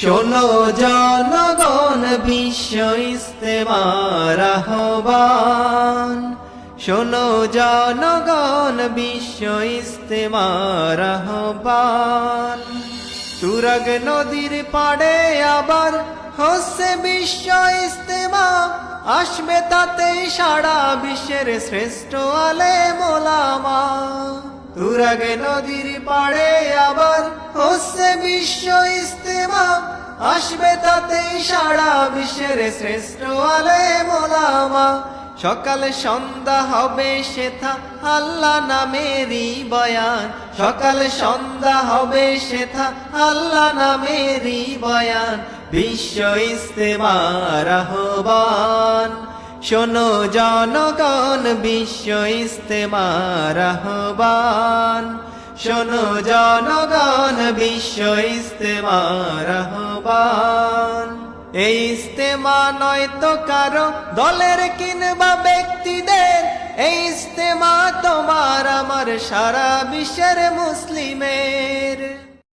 শোনো জনগণ বিশ্ব ইস্তেমার আহ্বান, শোনো জনগণ বিশ্ব ইস্তেমার আহ্বান। তুরাগ নদীর পাড়ে আবার হচ্ছে বিশ্ব ইস্তেমা, আসবে তাতে সারা বিশ্বের শ্রেষ্ঠ আলেম ওলামা। তুরাগ নদীর পাড়ে আবার হচ্ছে বিশ্ব ইস্তেমা, আসবে তাতে সারা বিশ্বের শ্রেষ্ঠ আলেম ওলামা। সকাল সন্ধ্যা হবে সেথা আল্লাহ নামেরই বয়ান, সকাল সন্ধ্যা হবে সেথা আল্লাহ নামেরই বয়ান। বিশ্ব ইস্তেমার আহ্বান, শোনো জনগণ বিশ্ব ইস্তেমার আহ্বান, শোনো জনগণ বিশ্ব ইস্তেমার আহ্বান। এই ইস্তেমা নয় তো কারো দলের কিংবা ব্যক্তিদের, এই ইস্তেমা তোমার আমার সারা বিশ্বের মুসলিমের।